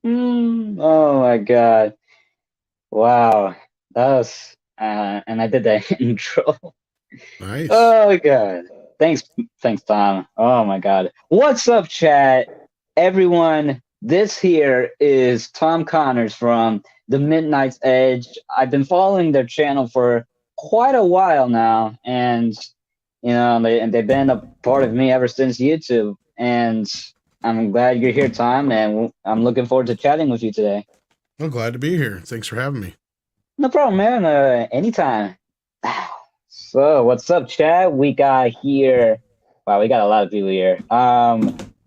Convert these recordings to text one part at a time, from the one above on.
Oh my God. Wow. That was, and I did that intro. Nice. Oh God. Thanks, Tom. Oh my God. What's up, chat? Everyone, this here is Tom Connors from The Midnight's Edge. I've been following their channel for quite a while now, and they've been a part of me ever since YouTube. And I'm glad you're here, Tom, and I'm looking forward to chatting with you today. I'm glad to be here. Thanks for having me. No problem, man. Anytime. So, what's up, Chad? We got here. Wow, we got a lot of people here.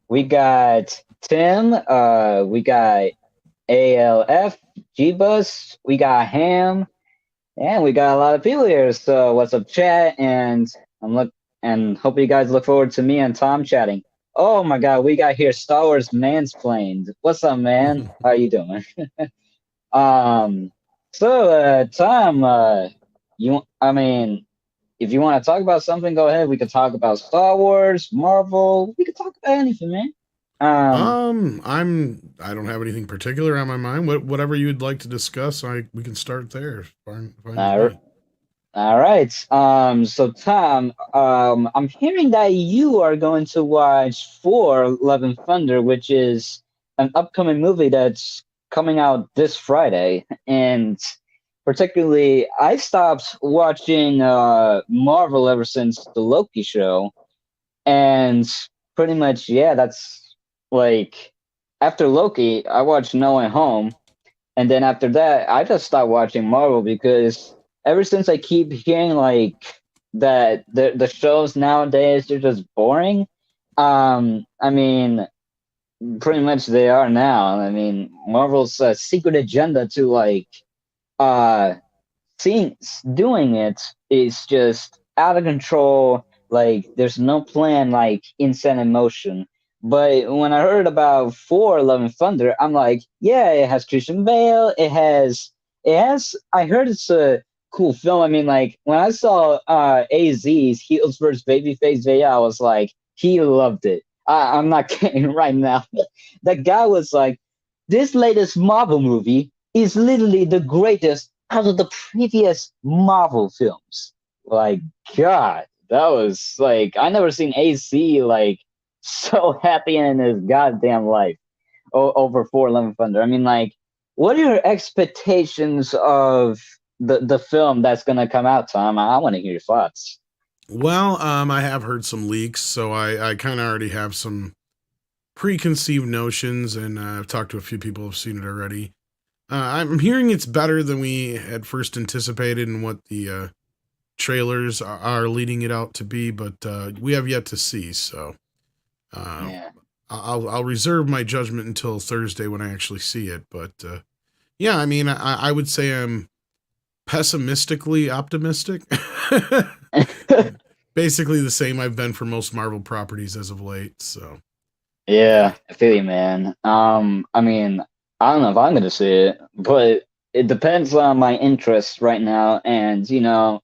We got Tim. We got ALF, G-Bus. We got Ham, and we got a lot of people here. So, what's up, Chad? I'm look and hope you guys look forward to me and Tom chatting. Oh my God, we got here Star Wars mansplained. What's up, man? How you doing? Um, Tom, I mean, if you want to talk about something, go ahead. We could talk about Star Wars, Marvel. We could talk about anything, man. Um, I don't have anything particular on my mind. Whatever you'd like to discuss, we can start there. Fine with all me. all right. So Tom, I'm hearing that you are going to watch Thor: Love and Thunder, which is an upcoming movie that's coming out this Friday, and particularly, I stopped watching Marvel ever since the Loki show, and pretty much, yeah, that's like after Loki, I watched No Way Home, and then after that, I just stopped watching Marvel because ever since I keep hearing that the shows nowadays are just boring. I mean, pretty much they are now. I mean, Marvel's secret agenda to uh seeing doing it is just out of control. Like there's no plan, like in set in motion. But when I heard about Thor: Love and Thunder, I'm like, yeah, it has Christian Bale. It has. I heard it's a cool film. I mean, like when I saw AZ's Heels vs Babyface video, I was like, he loved it. I'm not kidding right now. That guy was like, this latest Marvel movie is literally the greatest out of the previous Marvel films. Like, God, that was like I never seen AC like so happy in his goddamn life over Thor: Love and Thunder. I mean, like, what are your expectations of the film that's gonna come out, Tom? I want to hear your thoughts. Well, I have heard some leaks, so I kind of already have some preconceived notions, and I've talked to a few people who've seen it already. I'm hearing it's better than we had first anticipated and what the trailers are leading it out to be, but we have yet to see. So uh, Yeah. I'll reserve my judgment until Thursday when I actually see it. But yeah, I mean, I would say I'm pessimistically optimistic. Basically the same I've been for most Marvel properties as of late. So yeah. Yeah, I feel you, man. I mean, I don't know if I'm gonna see it, but it depends on my interests right now. And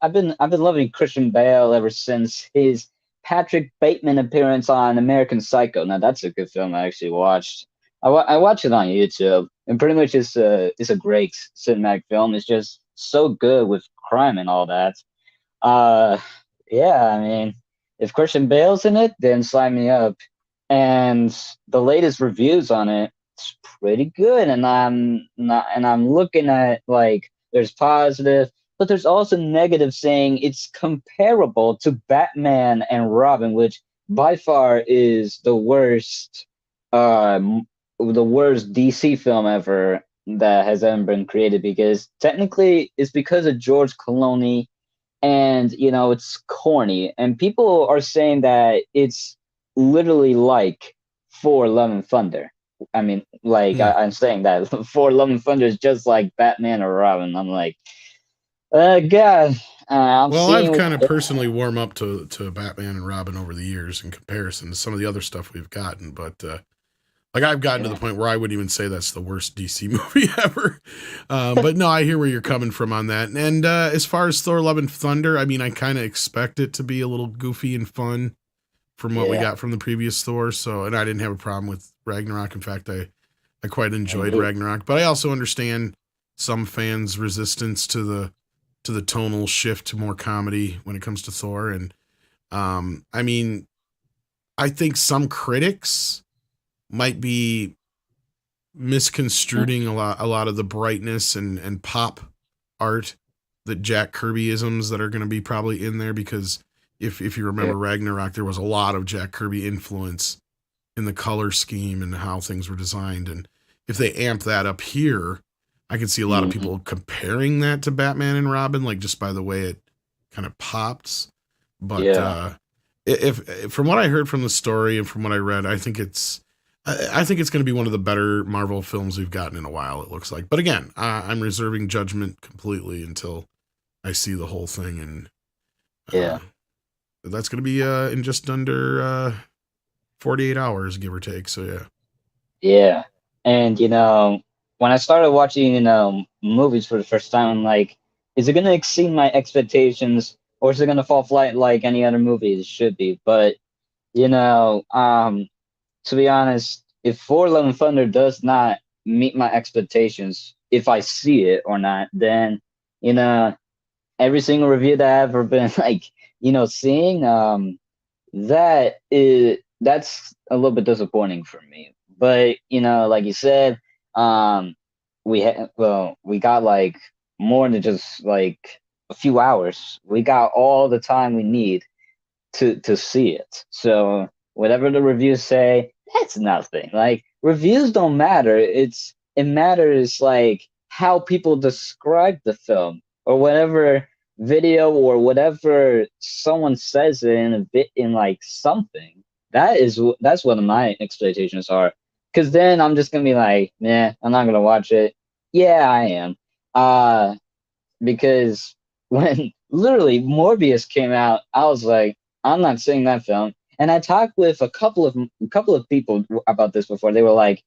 I've been loving Christian Bale ever since his Patrick Bateman appearance on American Psycho. Now that's a good film I actually watched. I watched it on YouTube, and pretty much it's a great cinematic film. It's just so good with crime and all that. Uh, yeah, I mean, if Christian Bale's in it, then sign me up. And the latest reviews on it's pretty good. And I'm looking at like there's positive, but there's also negative saying it's comparable to Batman and Robin, which by far is the worst DC film ever that has ever been created because technically it's because of George Clooney and it's corny and people are saying that it's literally like for Love and Thunder. I mean, like Hmm. I'm saying that for Love and Thunder is just like Batman or Robin. I'm like, God, I'm Well, I've seeing. kind of personally warmed up to Batman and Robin over the years in comparison to some of the other stuff we've gotten, but like I've gotten to the Yeah, point where I wouldn't even say that's the worst DC movie ever. But no, I hear where you're coming from on that. And as far as Thor: Love and Thunder, I mean, I kind of expect it to be a little goofy and fun from what we yeah, got from the previous Thor. So, and I didn't have a problem with Ragnarok. In fact, I I quite enjoyed Indeed. Ragnarok, but I also understand some fans' resistance to the tonal shift to more comedy when it comes to Thor. And I mean, I think some critics might be misconstruing a lot of the brightness and pop art, the Jack Kirby isms that are going to be probably in there, because if you Yeah. remember Ragnarok, there was a lot of Jack Kirby influence in the color scheme and how things were designed. And if they amp that up here, I can see a lot of Mhm. people comparing that to Batman and Robin, like just by the way it kind of pops. But Yeah. if from what I heard from the story and from what I read, I think it's going to be one of the better Marvel films we've gotten in a while. It looks like, but again, I'm reserving judgment completely until I see the whole thing, and Yeah. uh, that's going to be in just under 48 hours, give or take. So yeah. Yeah. And when I started watching, movies for the first time, I'm like, is it gonna exceed my expectations, or is it gonna fall flat like any other movie it should be? But you know, um, to be honest, if 411 Thunder does not meet my expectations, if I see it or not, then you know, every single review that I've ever been like, seeing, that's a little bit disappointing for me. But like you said, we got like more than just like a few hours. We got all the time we need to see it. So whatever the reviews say, that's nothing. Like reviews don't matter. It matters like how people describe the film or whatever video or whatever someone says in a bit in like something. That's what my expectations are. Cause then I'm just gonna be like, yeah, I'm not gonna watch it. Yeah, I am. Uh because when literally Morbius came out, I was like, I'm not seeing that film. And I talked with a couple of people about this before. They were like,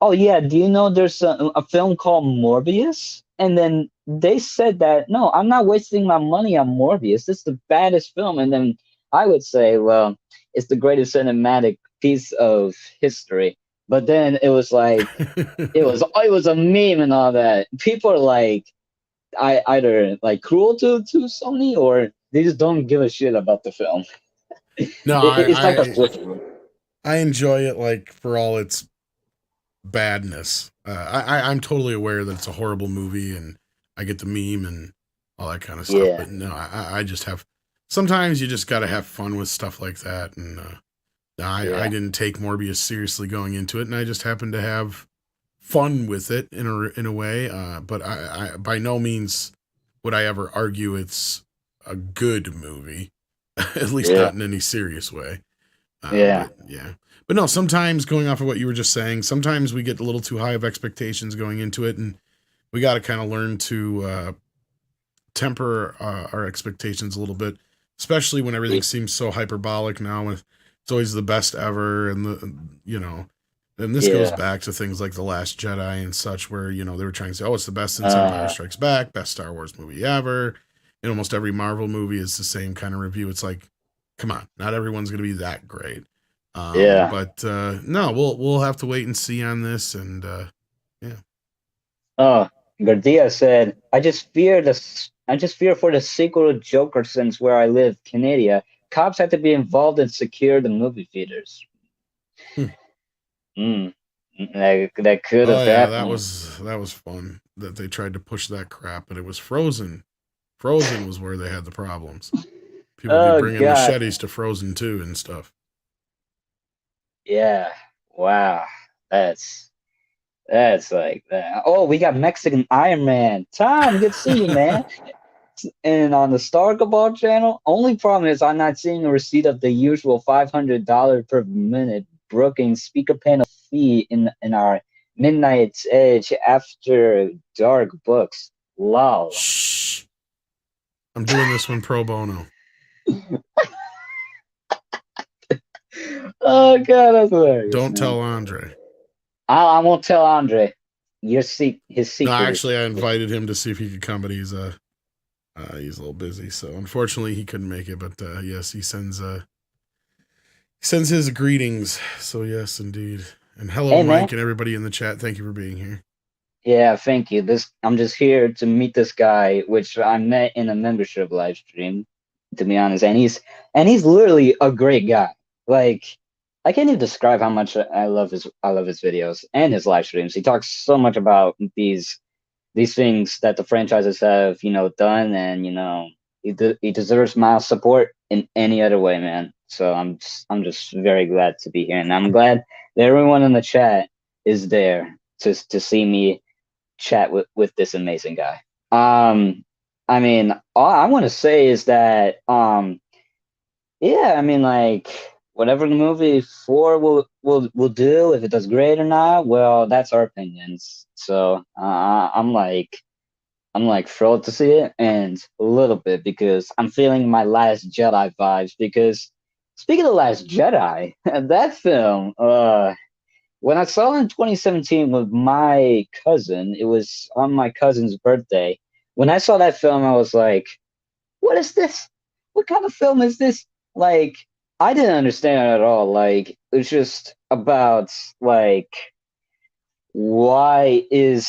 "Oh yeah, do you know there's a film called Morbius?" And then they said that no, I'm not wasting my money on Morbius. It's the baddest film. And then I would say, well, it's the greatest cinematic piece of history. But then it was like it was a meme and all that. People are like, I either like cruel to Sony or they just don't give a shit about the film. No, It's like a switch. I enjoy it like for all its badness. I'm totally aware that it's a horrible movie, and I get the meme and all that kind of stuff. Yeah, But no, I just have. Sometimes you just got to have fun with stuff like that, and I yeah, didn't take Morbius seriously going into it, and I just happened to have fun with it in a way. But I by no means would I ever argue it's a good movie, at least yeah, not in any serious way. yeah, But yeah, but no. Sometimes going off of what you were just saying, sometimes we get a little too high of expectations going into it, and we got to kind of learn to temper our expectations a little bit, especially when everything seems so hyperbolic now. With it's always the best ever, and and this goes yeah. back to things like The Last Jedi and such, where they were trying to say, oh, it's the best since Empire Uh, Strikes Back, best Star Wars movie ever. And almost every Marvel movie is the same kind of review. It's like, come on, not everyone's going to be that great. yeah. But no, we'll have to wait and see on this, and yeah. Oh, Gardia said, I just fear for the sequel to Joker since where I live, Canada. Cops have to be involved and secure the movie theaters. Hmm. Mm, that could Oh have yeah, happened. that was fun that they tried to push that crap, but it was Frozen. Frozen was where they had the problems. People would be Oh bringing God. machetes to Frozen too and stuff. Yeah. Wow. That's That's like that. Oh, we got Mexican Iron Man. Tom, good to see you, man. And on the Star Cabal channel, only problem is I'm not seeing a receipt of the usual $500 per minute Brookings speaker panel fee in our Midnight's Edge After Dark books. Lol. Shh. I'm doing this one pro bono. Oh god, that's hilarious, Don't man. tell Andre. I won't tell Andre. His No, secret is actually, I invited him to see if he could come, but he's a little busy, so unfortunately he couldn't make it. But yes, he sends his greetings. So yes, indeed. And hello, Hey man. Mike, and everybody in the chat. Thank you for being here. Yeah, thank you. This I'm just here to meet this guy, which I met in a membership live stream, to be honest. And he's literally a great guy. Like I can't even describe how much I love his videos and his live streams. He talks so much about these things that the franchises have, done, and he deserves my support in any other way, man. So I'm just very glad to be here, and I'm glad that everyone in the chat is there to see me chat with this amazing guy. I mean, all I want to say is that, yeah, I mean, like, whatever the movie four will do, if it does great or not, well, that's our opinions. So I'm like thrilled to see it, and a little bit because I'm feeling my Last Jedi vibes. Because speaking of Last Jedi, that film, when I saw it in 2017 with my cousin, it was on my cousin's birthday. When I saw that film, I was like, "What is this? What kind of film is this?" Like, I didn't understand it at all. Like, it's just about like why is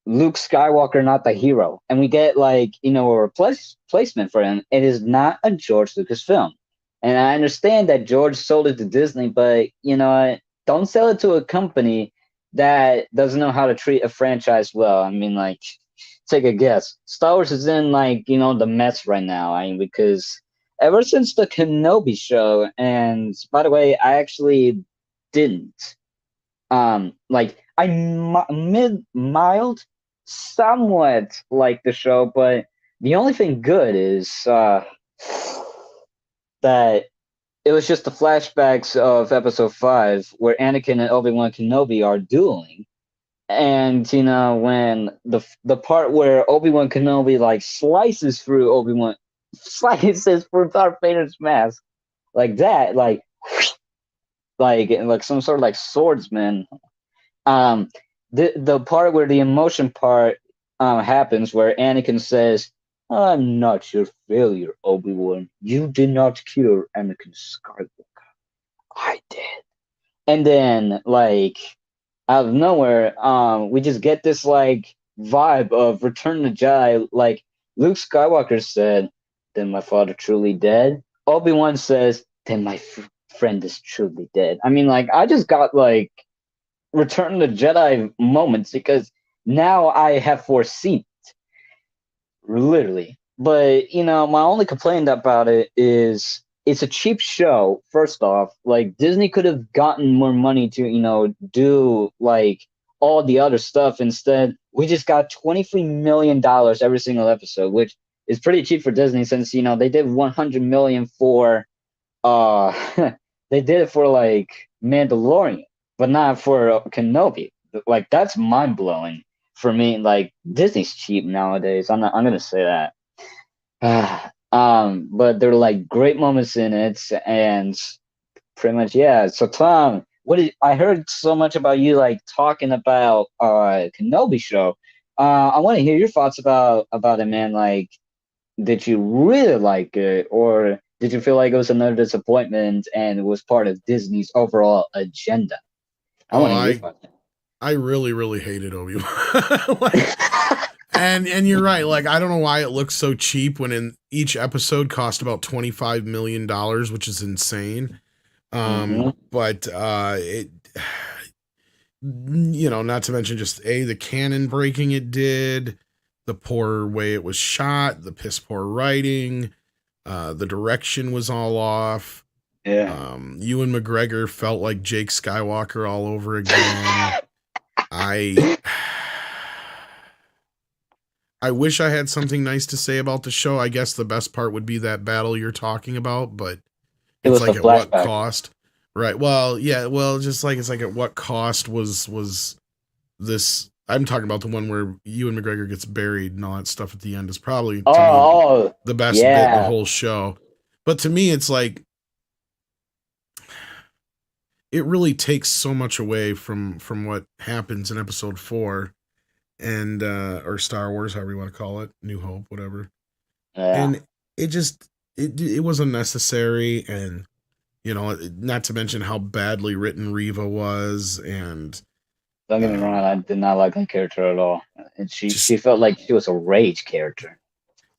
Luke Skywalker not the hero? And we get like a replacement for him. It is not a George Lucas film, and I understand that George sold it to Disney, but don't sell it to a company that doesn't know how to treat a franchise well. I mean, like, take a guess. Star Wars is in like the mess right now. I mean, because ever since the Kenobi show, and by the way, I actually didn't like I mid mild somewhat like the show, but the only thing good is that it was just the flashbacks of episode 5 where Anakin and Obi-Wan Kenobi are dueling. And when the part where Obi-Wan Kenobi like slices through Obi-Wan slices through Darth Vader's mask like that, like some sort of like swordsman. um the part where the emotion part happens, where Anakin says, "I'm not your failure, Obi-Wan. You did not kill Anakin Skywalker. I did." And then, like, out of nowhere, we just get this like vibe of Return of the Jedi. Like, Luke Skywalker said, "Then my father truly dead." Obi-Wan says, "Then my friend is truly dead." I mean, like, I just got like Return of the Jedi moments because now I have foreseen literally. But my only complaint about it is it's a cheap show. First off, like Disney could have gotten more money to do like all the other stuff. Instead, we just got $23 million every single episode, which is pretty cheap for Disney since they did 100 million for uh they did it for like Mandalorian, but not for Kenobi. Like, that's mind blowing for me. Like, Disney's cheap nowadays. I'm gonna say that. But there are like great moments in it, and pretty much, yeah. So Tom, I heard so much about you like talking about Kenobi show. I want to hear your thoughts about it, man. Like, did you really like it, or did you feel like it was another disappointment and it was part of Disney's overall agenda? I Oh, want to hear your I thoughts. I really really hated Obi Wan. Like, and you're right. Like, I don't know why it looks so cheap when in each episode cost about $25 million, which is insane. Mm-hmm. But it, not to mention just the canon breaking it did, the poor way it was shot, the piss poor writing, the direction was all off. Yeah. Ewan McGregor felt like Jake Skywalker all over again. I I wish I had something nice to say about the show. I guess the best part would be that battle you're talking about, but It it's was the like at what flashback. cost? Right. Well, yeah, well, just like it's like at what cost was this. I'm talking about the one where Ewan McGregor gets buried and all that stuff at the end is probably Oh, to me oh, the best bit in the yeah, whole show. But to me it's like it really takes so much away from what happens in episode 4 and or Star Wars, however you want to call it, New Hope, whatever. yeah. And it just it was unnecessary, and Not to mention how badly written Riva was, and Don't get me wrong, um, I did not like that character at all. And she just felt like she was a rage character.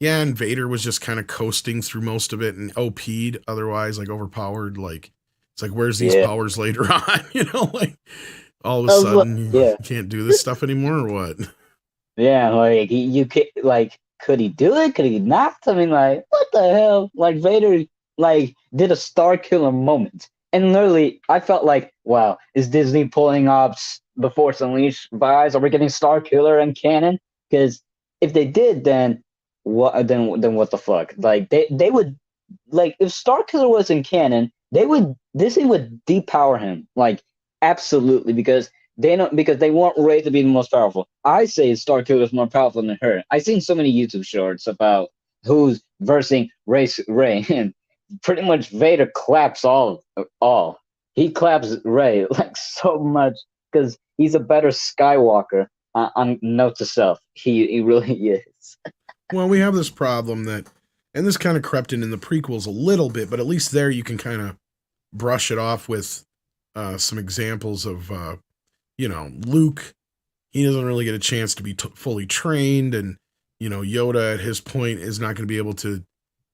yeah, and Vader was just kind of coasting through most of it and OP'd otherwise, like overpowered. Like it's like, where's these Yeah. powers later on? Like all of a I was like, sudden yeah. you can't do this stuff anymore or what? Yeah, like you could like could he do it? Could he not? I mean, like what the hell? Like Vader like did a Star Killer moment, and literally I felt like, wow, is Disney pulling off the Force Unleashed vibes? Are we getting Star Killer and canon? Because if they did, then what? Then what the fuck? Like they would like if Star Killer was in canon, they would Disney would depower him like absolutely because they want Ray to be the most powerful. I say Star Killer is more powerful than her. I've seen so many YouTube shorts about who's versing Ray, and pretty much Vader claps all. He claps Ray like so much because he's a better Skywalker. On note to self, he really is. Well, we have this problem that, and this kind of crept in the prequels a little bit, but at least there you can kind of brush it off with some examples of, Luke. He doesn't really get a chance to be fully trained, and Yoda at his point is not going to be able to.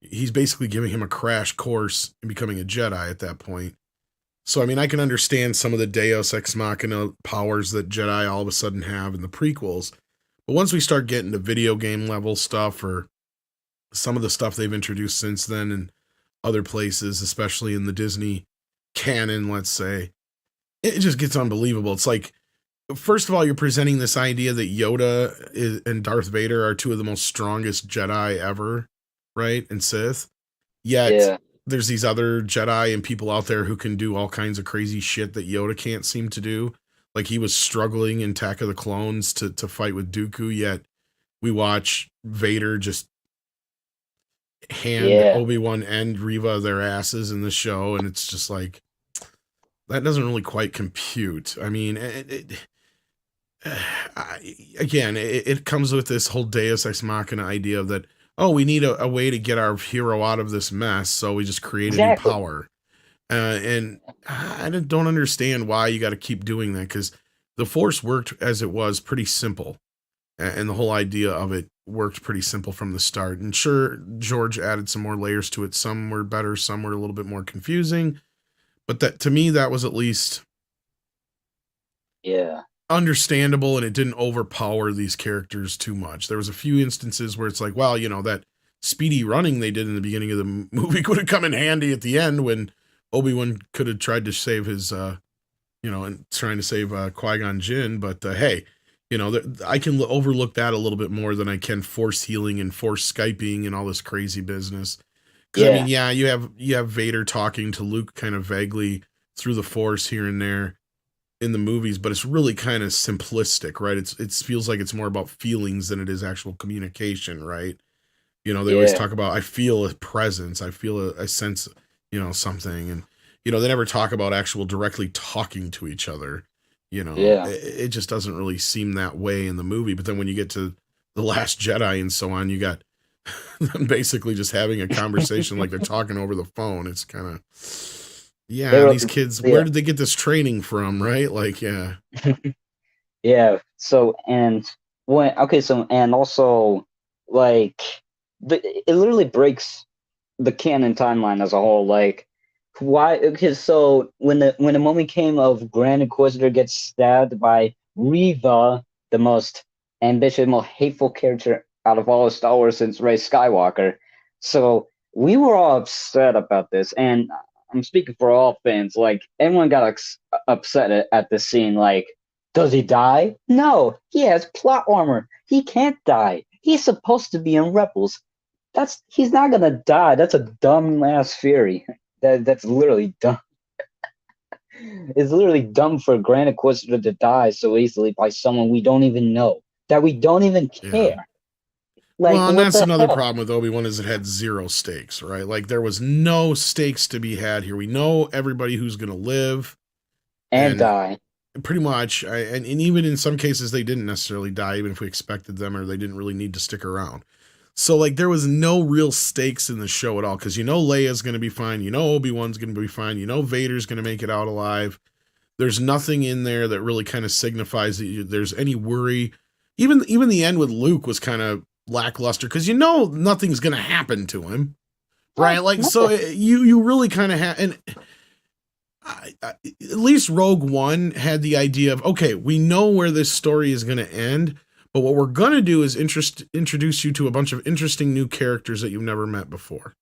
He's basically giving him a crash course in becoming a Jedi at that point. So, I mean, I can understand some of the Deus Ex Machina powers that Jedi all of a sudden have in the prequels. But once we start getting to video game level stuff, or some of the stuff they've introduced since then in other places, especially in the Disney canon, let's say, it just gets unbelievable. It's like, first of all, you're presenting this idea that and Darth Vader are two of the most strongest Jedi ever, right? And Sith. Yet Yeah, there's these other Jedi and people out there who can do all kinds of crazy shit that Yoda can't seem to do. Like he was struggling in Attack of the Clones to fight with Dooku, yet we watch Vader just hand yeah, Obi-Wan and Reva their asses in the show, and it's just like that doesn't really quite compute. I mean, again, it comes with this whole Deus Ex Machina idea of that, oh, we need a way to get our hero out of this mess, so we just create a new exactly. power. And I don't understand why you got to keep doing that, because the Force worked as it was pretty simple. And the whole idea of it worked pretty simple from the start. And sure, George added some more layers to it. Some were better, some were a little bit more confusing. But that, to me, that was at least Yeah, understandable, and it didn't overpower these characters too much. There was a few instances where it's like, well, that speedy running they did in the beginning of the movie could have come in handy at the end when Obi-Wan could have tried to save his and trying to save Qui-Gon Jinn. But hey, I can overlook that a little bit more than I can force healing and force Skyping and all this crazy business. Because I mean, yeah, yeah, you have Vader talking to Luke kind of vaguely through the Force here and there in the movies, but it's really kind of simplistic, right? It feels like it's more about feelings than it is actual communication, right? They always yeah, talk about, I feel a presence, I feel a sense, something, and they never talk about actual directly talking to each other. yeah. It just doesn't really seem that way in the movie. But then when you get to the Last Jedi and so on, you got them basically just having a conversation like they're talking over the phone. It's kind of, They yeah, and were, these kids, where yeah. did they get this training from, right? Like, yeah. Yeah. So and when okay, so and also like it literally breaks the canon timeline as a whole. Like why? Because so when the moment came of Grand Inquisitor gets stabbed by Reva, the most ambitious, most hateful character out of all of Star Wars since Rey Skywalker. So we were all upset about this, and I'm speaking for all fans. Like everyone got upset at the scene. Like, does he die? No, he has plot armor. He can't die. He's supposed to be in Rebels. He's not gonna die. That's a dumb ass theory. That's literally dumb. It's literally dumb for Grand Inquisitor to die so easily by someone we don't even know, that we don't even Yeah. care. Like Well, and what that's the another hell? problem with Obi-Wan is it had zero stakes, right? Like there was no stakes to be had here. We know everybody who's going to live, And and die. pretty much, and even in some cases they didn't necessarily die, even if we expected them or they didn't really need to stick around. So like there was no real stakes in the show at all because you know Leia's going to be fine, you know Obi-Wan's going to be fine, you know Vader's going to make it out alive. There's nothing in there that really kind of signifies that there's any worry. Even the end with Luke was kind of lackluster because you know nothing's going to happen to him, right? No, Like so nothing. you really kind of have and at least Rogue One had the idea of okay, we know where this story is going to end, but what we're going to do is introduce you to a bunch of interesting new characters that you've never met before.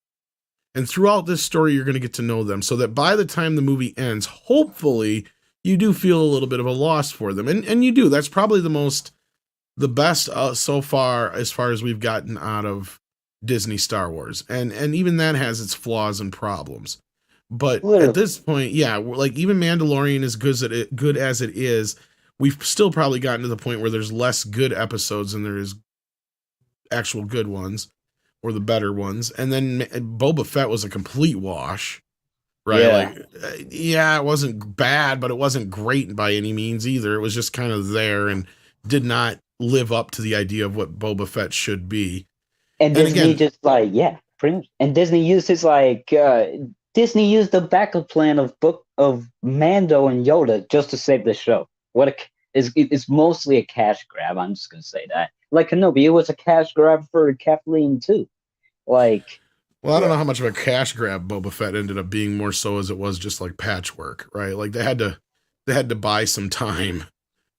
And throughout this story, you're going to get to know them so that by the time the movie ends, hopefully you do feel a little bit of a loss for them. And you do. That's probably the best so far as we've gotten out of Disney Star Wars. And even that has its flaws and problems. But at Literally. this point, yeah, like even Mandalorian is good as it is. We've still probably gotten to the point where there's less good episodes than there is actual good ones or the better ones. And then Boba Fett was a complete wash, right? Yeah. Like, yeah, it wasn't bad, but it wasn't great by any means either. It was just kind of there and did not live up to the idea of what Boba Fett should be. And And Disney again, just like, yeah, pretty much. And Disney used his like Disney used the backup plan of book of Mando and Yoda just to save the show. What a it's mostly a cash grab. I'm just gonna say that. Like Kenobi, it was a cash grab for Kathleen too. Like, well, I don't yeah, know how much of a cash grab Boba Fett ended up being more so as it was just like patchwork, right? Like they had to buy some time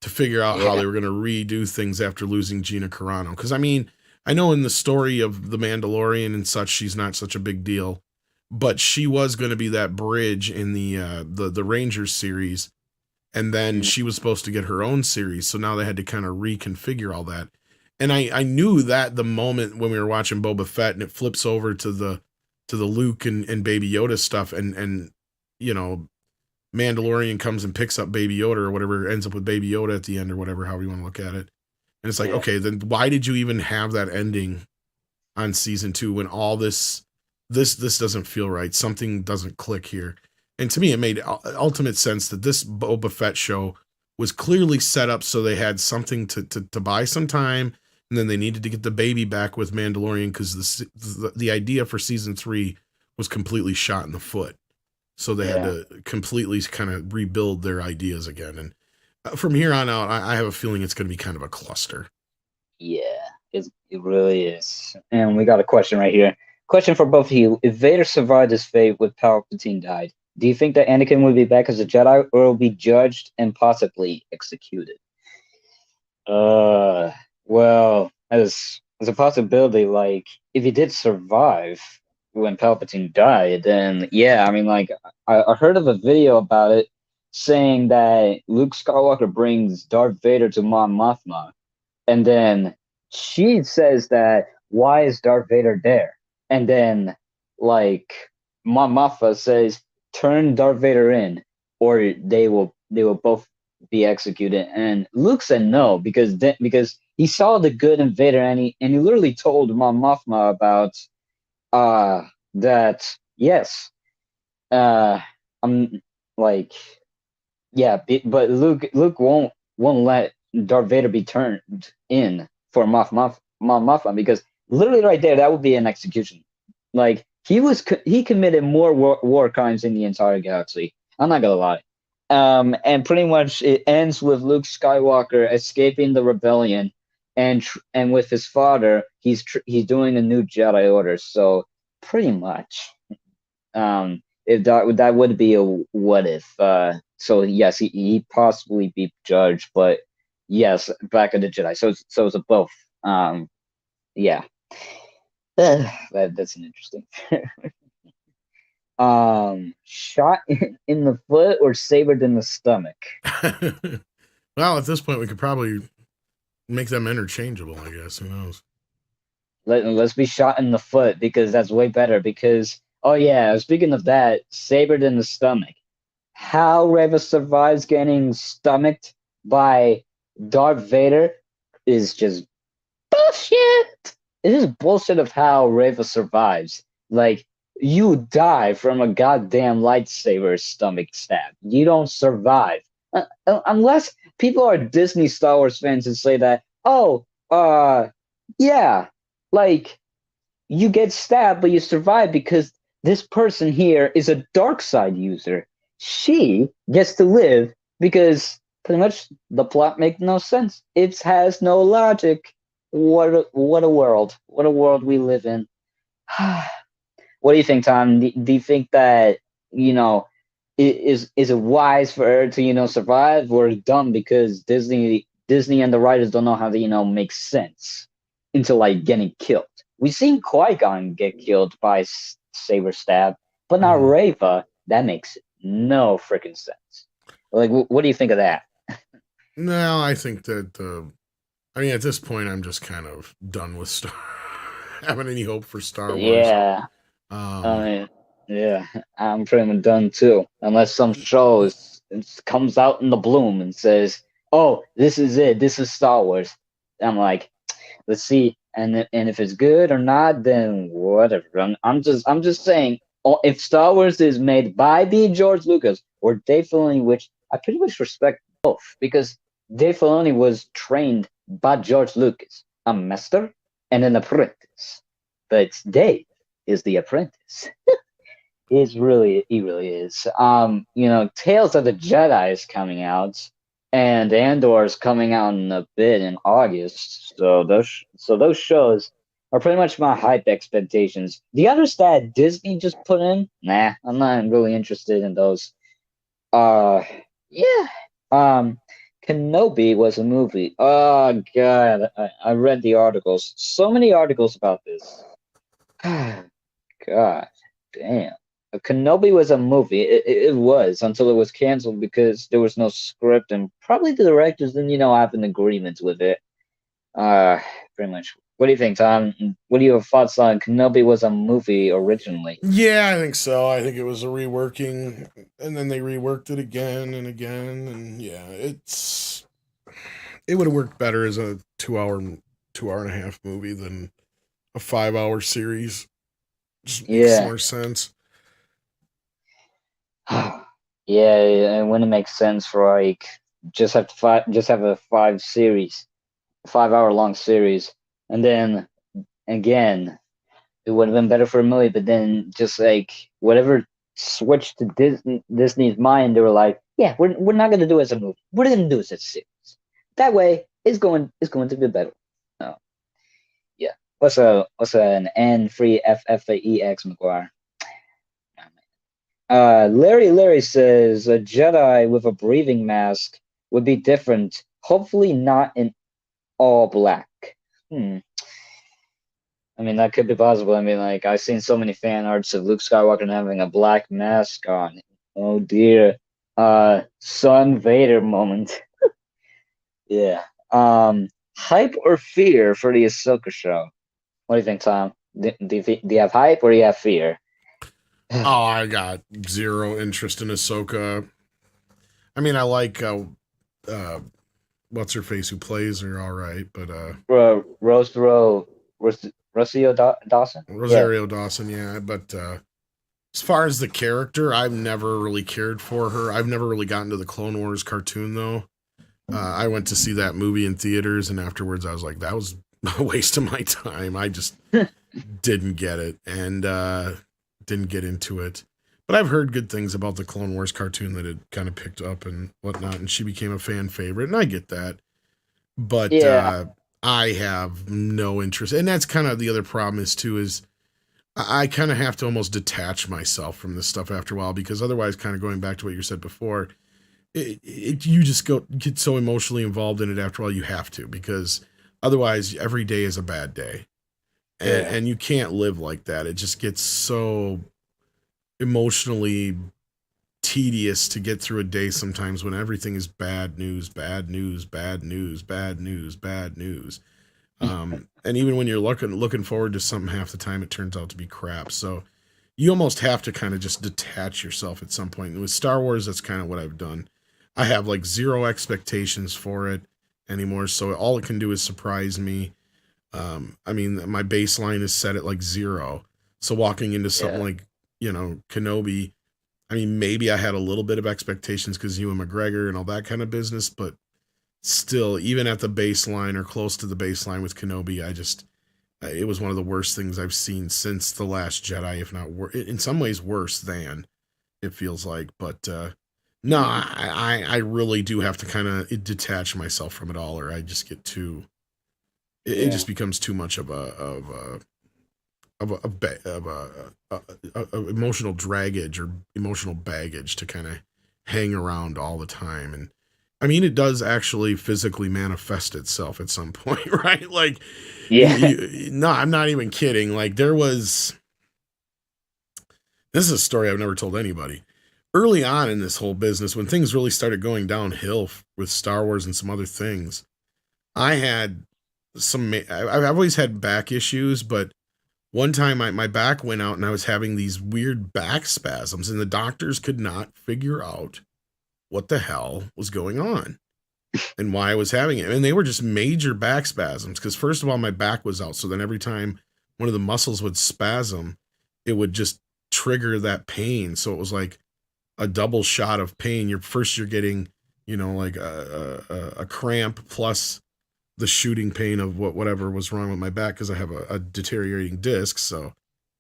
to figure out how yeah, they were going to redo things after losing Gina Carano. Because I mean, I know in the story of the Mandalorian and such, she's not such a big deal, but she was going to be that bridge in the Rangers series, and then mm, she was supposed to get her own series. So now they had to kind of reconfigure all that. And I knew that the moment when we were watching Boba Fett and it flips over to the Luke and Baby Yoda stuff and you know Mandalorian comes and picks up Baby Yoda or whatever, ends up with Baby Yoda at the end or whatever, however you want to look at it. And it's like, yeah, okay, then why did you even have that ending on season 2 when all this doesn't feel right? Something doesn't click here. And to me, it made ultimate sense that this Boba Fett show was clearly set up so they had something to buy some time, and then they needed to get the baby back with Mandalorian because the idea for season 3 was completely shot in the foot. So they had yeah, to completely kind of rebuild their ideas again. And from here on out, I have a feeling it's going to be kind of a cluster. yeah. It really is. And we got a question right here. Question for both of you: if Vader survived his fate with Palpatine died, do you think that Anakin will be back as a Jedi, or will be judged and possibly executed? Uh, well, as a possibility, like if he did survive when Palpatine died, then yeah, I mean, like I heard of a video about it saying that Luke Skywalker brings Darth Vader to Mon Mothma, and then she says that why is Darth Vader there? And then like Mon Mothma says, turn Darth Vader in, or they will both be executed. And Luke said no because he saw the good in Vader, and he literally told Mon Mothma about that yes, uh I'm like yeah, but Luke won't let Darth Vader be turned in for Mon Mothma because literally right there that would be an execution. Like he committed more war crimes in the entire galaxy. I'm not gonna lie. And pretty much it ends with Luke Skywalker escaping the rebellion, and with his father, he's doing a new Jedi Order. So pretty much, if that would be a what if. So yes, he possibly be judged, but yes, back of the Jedi. So it's a both. Yeah, that's an interesting. Shot in the foot or sabered in the stomach. Well, at this point, we could probably make them interchangeable, I guess. Who knows? Let's be shot in the foot because that's way better. Because oh yeah, speaking of that, sabered in the stomach. How Reva survives getting stomached by Darth Vader is just bullshit. It is bullshit of how Reva survives. Like you die from a goddamn lightsaber stomach stab. You don't survive unless people are Disney Star Wars fans and say that. Oh, yeah, like you get stabbed, but you survive because this person here is a dark side user. She gets to live because pretty much the plot makes no sense. It has no logic. What a world! What a world we live in. What do you think, Tom? Do you think that you know is it wise for her to survive, or dumb because Disney and the writers don't know how to make sense into like getting killed? We've seen Qui-Gon get killed by saber stab, but not Mm. Reva. That makes no freaking sense. Like, what do you think of that? No, I think that I mean, at this point, I'm just kind of done with having any hope for Star Wars. Yeah, I Um, mean, yeah, I'm pretty much done too. Unless some show comes out in the bloom and says, "Oh, this is it. This is Star Wars." I'm like, let's see, and if it's good or not, then whatever. I'm just saying, if Star Wars is made by the George Lucas or Dave Filoni, which I pretty much respect both, because Dave Filoni was trained by George Lucas, a master and an apprentice, but Dave is the apprentice. He really is. Tales of the Jedi is coming out, and Andor is coming out in a bit in August. So those shows are pretty much my hype expectations. The others that Disney just put in, nah, I'm not really interested in those. Uh, yeah. Um, Kenobi was a movie. Oh God, I read the articles. So many articles about this. God damn. Kenobi was a movie. It was until it was canceled because there was no script and probably the directors didn't, have an agreement with it. Uh, Pretty much. What do you think, Tom? What are your thoughts on Kenobi was a movie originally? yeah, I think so. I think it was a reworking, and then they reworked it again and again, and yeah, it would have worked better as a 2 hour and a half movie than a 5 hour series. Just makes Yeah. more sense. Yeah, and when it makes sense for like just have a 5 hour long series, and then again it would have been better for a movie, but then just like whatever switched to Disney's mind, they were like, yeah, we're not gonna do it as a movie. We're gonna do it as a series. That way, it's going to be better. Oh, yeah. What's an N free FFAEX McGuire? Larry says a Jedi with a breathing mask would be different. Hopefully not in all black. Hmm. I mean, that could be possible. I mean, like, I've seen so many fan arts of Luke Skywalker having a black mask on. Oh dear. Son Vader moment. Yeah. Hype or fear for the Ahsoka show? What do you think, Tom? Do you have hype or do you have fear? Oh, I got zero interest in Ahsoka. I mean, I like uh, what's her face who plays her, all right, but Rosario Dawson? Yeah. Rosario Dawson, yeah, but as far as the character, I've never really cared for her. I've never really gotten to the Clone Wars cartoon though. I went to see that movie in theaters, and afterwards, I was like, that was a waste of my time. I just didn't get it and didn't get into it. But I've heard good things about the Clone Wars cartoon that it kind of picked up and whatnot, and she became a fan favorite, and I get that. But Yeah. I have no interest, and that's kind of the other problem is too is I kind of have to almost detach myself from this stuff after a while because otherwise, kind of going back to what you said before, you just get so emotionally involved in it after all you have to because otherwise every day is a bad day Yeah. and you can't live like that. It just gets so emotionally tedious to get through a day sometimes when everything is bad news, bad news, bad news, bad news, bad news. And even when you're looking forward to something, half the time it turns out to be crap. So you almost have to kind of just detach yourself at some point. And with Star Wars, that's kind of what I've done. I have like zero expectations for it anymore. So all it can do is surprise me. I mean, my baseline is set at like zero. So walking into something Yeah. like, Kenobi, I mean, maybe I had a little bit of expectations because Ewan McGregor and all that kind of business, but still, even at the baseline or close to the baseline with Kenobi, It was one of the worst things I've seen since The Last Jedi, if not in some ways worse than it feels like. But no, Mm, I really do have to kind of detach myself from it all, or I just get too. It yeah, just becomes too much of a emotional dragage or emotional baggage to kind of hang around all the time. And I mean, it does actually physically manifest itself at some point, right? Like, yeah, no, I'm not even kidding. Like, there was this is a story I've never told anybody. Early on in this whole business, when things really started going downhill with Star Wars and some other things, I had I've always had back issues, but one time my back went out and I was having these weird back spasms, and the doctors could not figure out what the hell was going on and why I was having it. And they were just major back spasms because, first of all, my back was out. So then every time one of the muscles would spasm, it would just trigger that pain. So it was like a double shot of pain. You're getting, like a cramp plus the shooting pain of whatever was wrong with my back because I have a deteriorating disc. So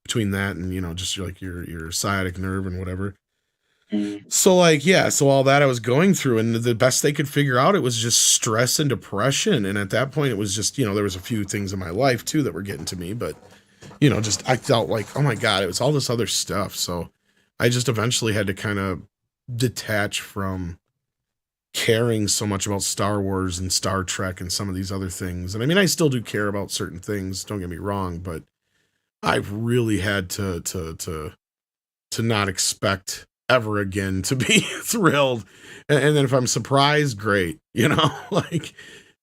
between that and just like your sciatic nerve and whatever. mm, So like yeah, so all that I was going through, and the best they could figure out, it was just stress and depression. And at that point, it was just there was a few things in my life too that were getting to me, but just I felt like, oh my god, it was all this other stuff. So I just eventually had to kind of detach from caring so much about Star Wars and Star Trek and some of these other things. And I mean, I still do care about certain things, don't get me wrong, but I've really had to not expect ever again to be thrilled. And then if I'm surprised, great, like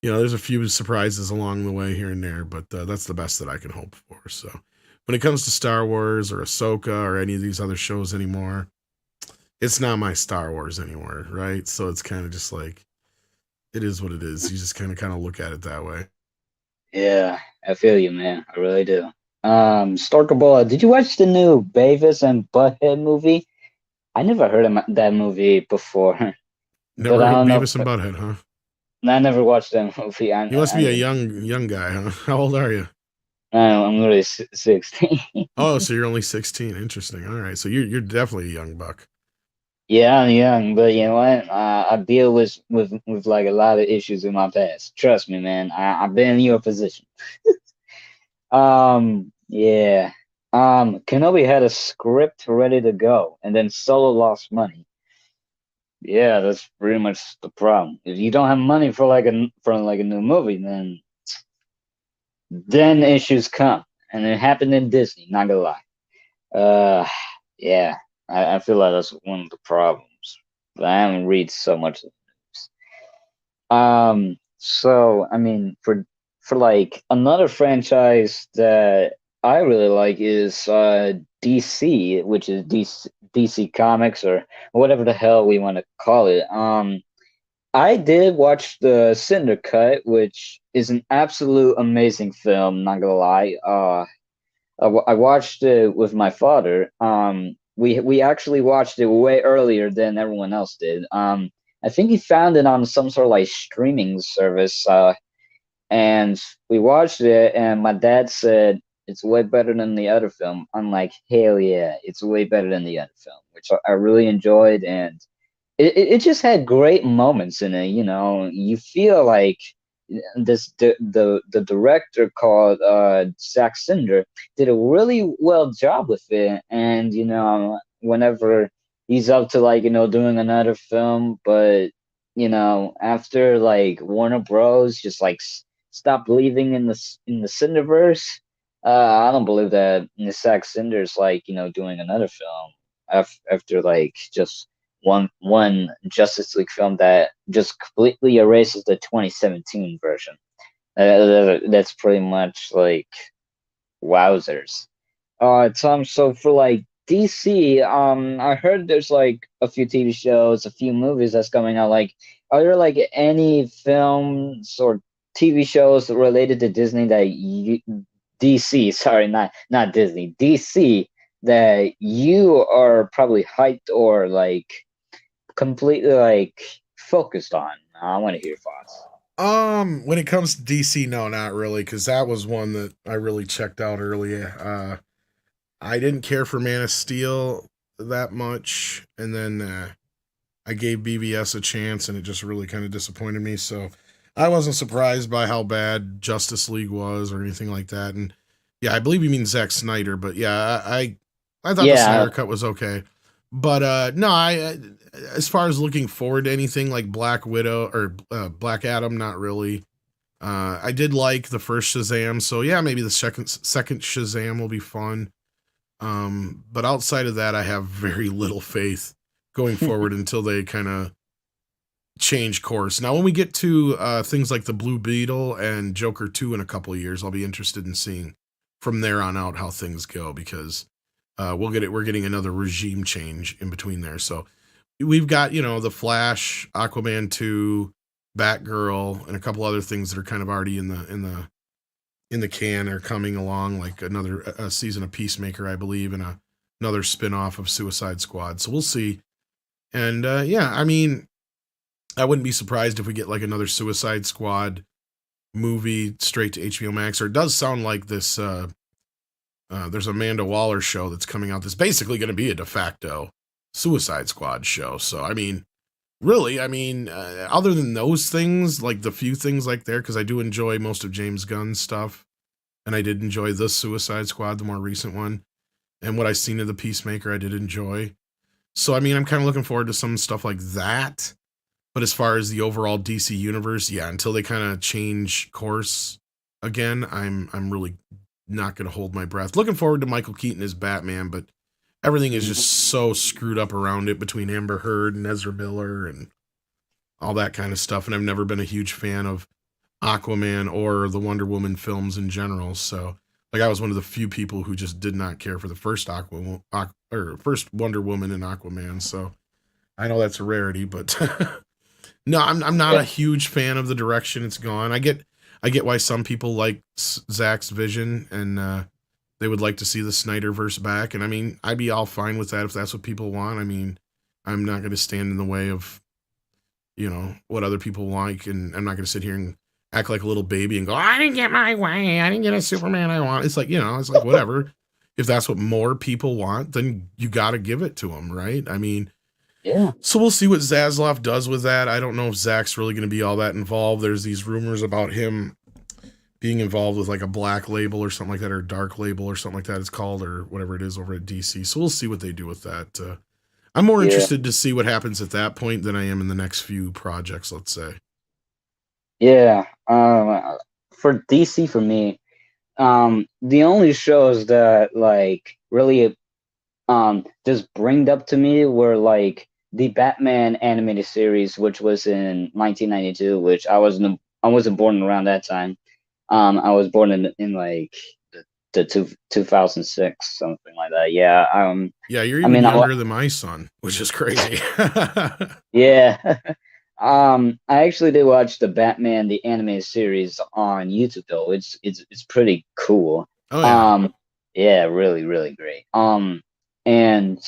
there's a few surprises along the way here and there, but that's the best that I can hope for. So when it comes to Star Wars or Ahsoka or any of these other shows anymore, it's not my Star Wars anymore, right? So it's kind of just like it is what it is. You just kind of look at it that way. yeah. I feel you, man. I really do. Storkabola, did you watch the new Beavis and Butthead movie? I never heard of that movie before, but Never I heard don't know. Beavis and Butthead, huh? I never watched that movie. You must be a young guy, huh? How old are you? I'm literally 16. Oh, so you're only 16. Interesting. All right. So you're definitely a young buck. Yeah, I'm young, but you know what? I deal with like a lot of issues in my past. Trust me, man. I've been in your position. Yeah. Kenobi had a script ready to go, and then Solo lost money. Yeah, that's pretty much the problem. If you don't have money for like a new movie, then issues come, and it happened in Disney. Not gonna lie. Uh, yeah, I feel like that's one of the problems. But I haven't read so much of the news. So I mean, for like another franchise that I really like is DC, which is DC Comics or whatever the hell we want to call it. I did watch the Cinder Cut, which is an absolute amazing film. Not gonna lie. I watched it with my father. We actually watched it way earlier than everyone else did. I think he found it on some sort of like streaming service. And we watched it, and my dad said it's way better than the other film. I'm like, hell yeah, it's way better than the other film, which I really enjoyed, and it just had great moments in it. You feel like the director called Zack Snyder did a really well job with it, and whenever he's up to like doing another film, but after like Warner Bros. Just like stop believing in the Cinderverse, I don't believe that Zack Snyder's like doing another film after like just one Justice League film that just completely erases the 2017 version. That's pretty much like wowzers. Tom. So for like DC, I heard there's like a few TV shows, a few movies that's coming out. Like, are there like any films or TV shows related to Disney that DC, sorry, not Disney, DC that you are probably hyped or like completely like focused on? I want to hear your thoughts. When it comes to DC, no, not really, because that was one that I really checked out early. I didn't care for Man of Steel that much, and then I gave BVS a chance, and it just really kind of disappointed me. So I wasn't surprised by how bad Justice League was or anything like that. And yeah, I believe you mean Zack Snyder, but yeah, I thought the Yeah, Snyder cut was okay. But no, as far as looking forward to anything like Black Widow or Black Adam, not really. I did like the first Shazam, so yeah, maybe the second Shazam will be fun. But outside of that, I have very little faith going forward until they kind of change course. Now, when we get to things like the Blue Beetle and Joker 2 in a couple of years, I'll be interested in seeing from there on out how things go because we're getting another regime change in between there. So we've got, the Flash, Aquaman 2, Batgirl, and a couple other things that are kind of already in the can are coming along, like another season of Peacemaker, I believe, and another spin-off of Suicide Squad. So we'll see. And yeah, I mean, I wouldn't be surprised if we get like another Suicide Squad movie straight to HBO Max. Or it does sound like this. There's a Amanda Waller show that's coming out that's basically going to be a de facto Suicide Squad show. So I mean, really, I mean, other than those things, like the few things like there, because I do enjoy most of James Gunn's stuff, and I did enjoy the Suicide Squad, the more recent one, and what I seen of the Peacemaker, I did enjoy. So I mean, I'm kind of looking forward to some stuff like that. But as far as the overall DC universe, yeah, until they kind of change course again, I'm really not going to hold my breath. Looking forward to Michael Keaton as Batman, but everything is just so screwed up around it between Amber Heard and Ezra Miller and all that kind of stuff. And I've never been a huge fan of Aquaman or the Wonder Woman films in general. So, like, I was one of the few people who just did not care for the first or first Wonder Woman and Aquaman. So I know that's a rarity, but no, I'm not a yeah, huge fan of the direction it's gone. I get why some people like Zach's vision and they would like to see the Snyderverse back. And I mean, I'd be all fine with that if that's what people want. I mean, I'm not going to stand in the way of what other people like, and I'm not going to sit here and act like a little baby and go, I didn't get my way, I didn't get a Superman I want. It's like, it's like whatever. If that's what more people want, then you got to give it to them, right? I mean, yeah, so we'll see what Zaslav does with that. I don't know if Zach's really going to be all that involved. There's these rumors about him being involved with like a black label or something like that, or dark label or something like that it's called, or whatever it is over at DC. So we'll see what they do with that. I'm more yeah, interested to see what happens at that point than I am in the next few projects, let's say. yeah. For DC, for me, the only shows that like really just bringed up to me were like the Batman animated series, which was in 1992, which I wasn't born around that time. I was born in like the 2006, something like that. Yeah. Yeah, you're I even mean, younger than my son, which is crazy. yeah. I actually did watch the Batman the animated series on YouTube though. It's pretty cool. Oh yeah. Um, yeah, really, really great. And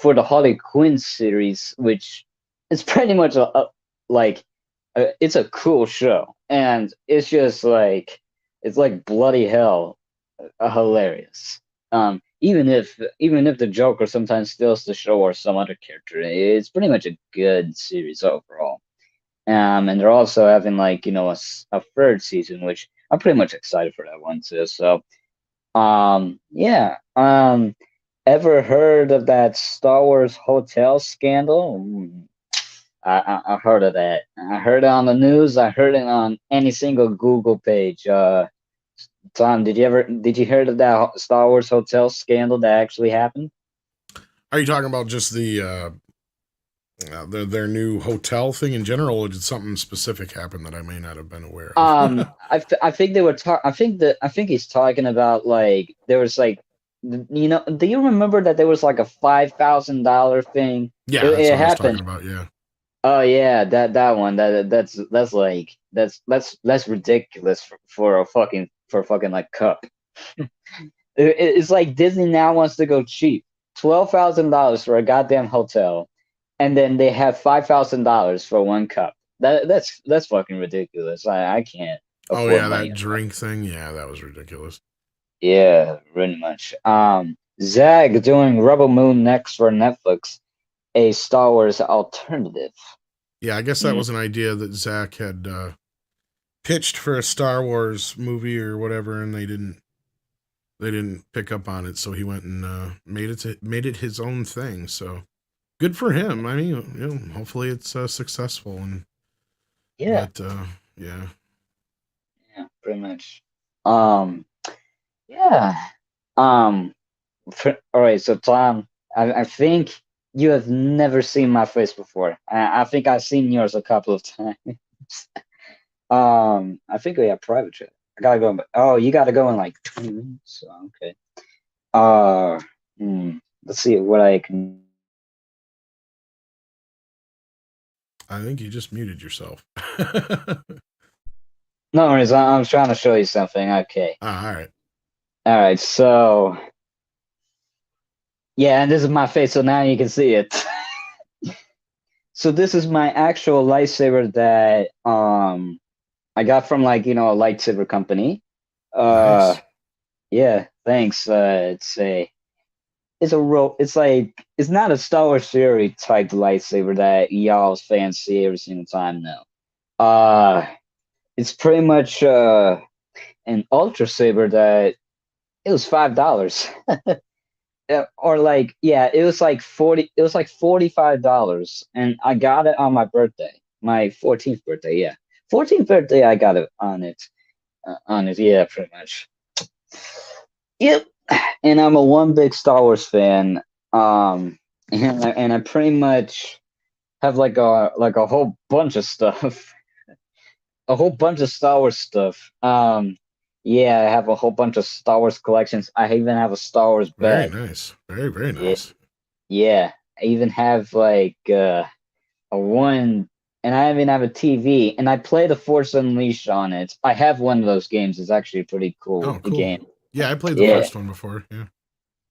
for the Harley Quinn series, which is pretty much like it's a cool show, and it's just like it's like bloody hell, hilarious. Even if the Joker sometimes steals the show or some other character, it's pretty much a good series overall. And they're also having like a third season, which I'm pretty much excited for that one too. So yeah. Ever heard of that Star Wars hotel scandal? I heard of that. I heard it on the news. I heard it on any single Google page. Tom, did you hear of that Star Wars hotel scandal that actually happened? Are you talking about just their new hotel thing in general, or did something specific happen that I may not have been aware of? I think they were I think he's talking about like there was like do you remember that there was like a $5,000 thing? It, Yeah, that's it what I was talking happened. about. Yeah. Oh yeah, that one. That's like that's ridiculous for fucking like cup. It's like Disney now wants to go cheap. $12,000 for a goddamn hotel, and then they have $5,000 for one cup. that's fucking ridiculous. I can't Oh afford yeah, money that on that. drink thing. Yeah, that was ridiculous. Yeah, pretty much. Zag doing Rebel Moon next for Netflix, a Star Wars alternative. Yeah, I guess that Mm, was an idea that Zach had pitched for a Star Wars movie or whatever, and they didn't pick up on it, so he went and made it his own thing. So good for him. I mean, hopefully it's successful. And yeah, but yeah, yeah, pretty much. Um, yeah. Um, all right. So Tom, I think you have never seen my face before. I think I've seen yours a couple of times. I think we have private chat. I gotta go. Oh, you gotta go in like 20 minutes. So, okay. Uh, let's see what I can. I think you just muted yourself. No worries. I'm trying to show you something. Okay. All right. All right. So yeah, and this is my face. So now you can see it. So this is my actual lightsaber that I got from like a lightsaber company. Uh, Nice. yeah. Thanks. It's like it's not a Star Wars Fury type lightsaber that y'all's fans see every single time. No. Uh, it's pretty much an ultra saber that it was $5. Or like yeah, it was like $45, and I got it on my birthday, my 14th birthday. Yeah, 14th birthday. I got it on it. Yeah, pretty much. Yep. And I'm a one big Star Wars fan. And I pretty much have like a whole bunch of stuff, a whole bunch of Star Wars stuff. Yeah, I have a whole bunch of Star Wars collections. I even have a Star Wars Very bed. nice. Very very Yeah, nice. yeah. I even have like a one, and I even have a TV, and I play The Force Unleashed on it. I have one of those games. It's actually a pretty cool Oh, cool. game. Yeah, I played the Yeah, first one before. Yeah.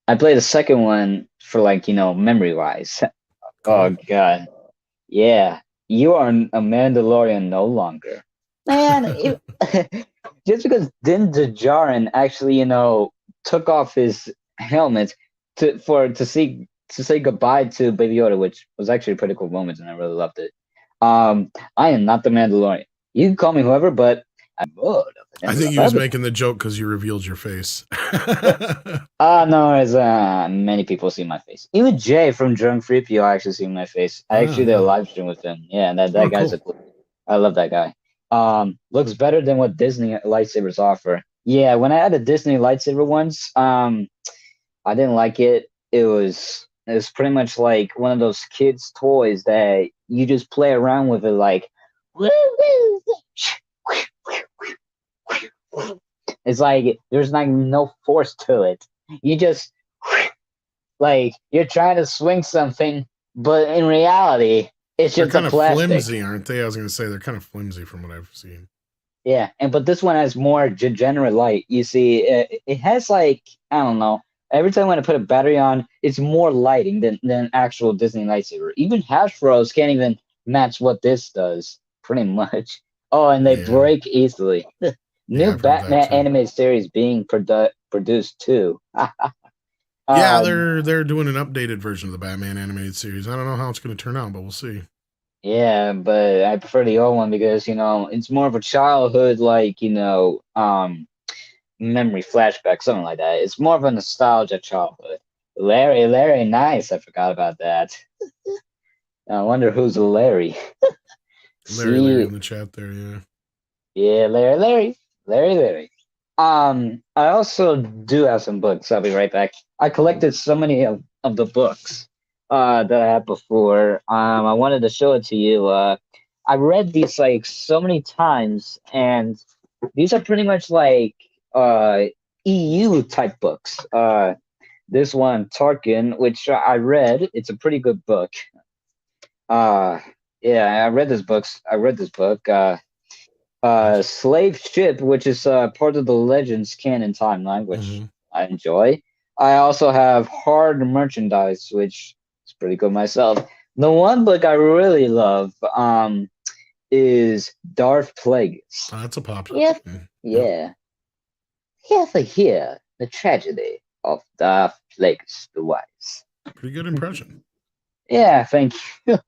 I play the second one for like memory wise. Oh Cool. God, yeah. You are a Mandalorian no longer, man. Just because Din Djarin actually took off his helmet to say goodbye to Baby Yoda, which was actually a pretty cool moment, and I really loved it. I am not the Mandalorian. You can call me whoever, but I'm Lord of the I Dance think of he was Heaven. making the joke because you revealed your face. No, as many people see my face. Even Jay from Drunk Free PO actually see my face. I actually Ah, did a yeah. live stream with him. Yeah, and that Oh, guy's cool. a cool. I love that guy. Looks better than what Disney lightsabers offer. Yeah, when I had a Disney lightsaber once, I didn't like it. It was pretty much like one of those kids' toys that you just play around with it like it's like there's like no force to it. You just like you're trying to swing something, but in reality, it's They're just a kind of plastic. flimsy, aren't they? I was going to say they're kind of flimsy from what I've seen. Yeah, but this one has more degenerate light. You see, it has like I don't know. Every time when I put a battery on, it's more lighting than actual Disney lightsaber. Even Hasbro's can't even match what this does, pretty much. Oh, and they Yeah. break easily. Yeah, New I've heard that Batman too. animated series being produced too. Yeah, uh, they're doing an updated version of the Batman animated series. I don't know how it's going to turn out, but we'll see. yeah, but I prefer the old one because it's more of a childhood like memory flashback, something like that. It's more of a nostalgia childhood. Larry, nice. I forgot about that. I wonder who's Larry. Larry See, in the chat there. Yeah. yeah, Larry. I also do have some books. I'll be right back. I collected so many of the books that I had before. I wanted to show it to you. I read these like so many times, and these are pretty much like uh EU type books. This one, Tarkin, which I read. It's a pretty good book. Uh yeah, I read this books. I read this book. Nice. Slave Ship, which is part of the Legends canon timeline, which Mm-hmm. I enjoy. I also have Hard Merchandise, which is pretty good myself. The one book I really love is Darth Plagueis. That's a popular Yes, one. Yep. yeah. You have to hear the tragedy of Darth Plagueis the Wise. Pretty good impression. Yeah, thank you.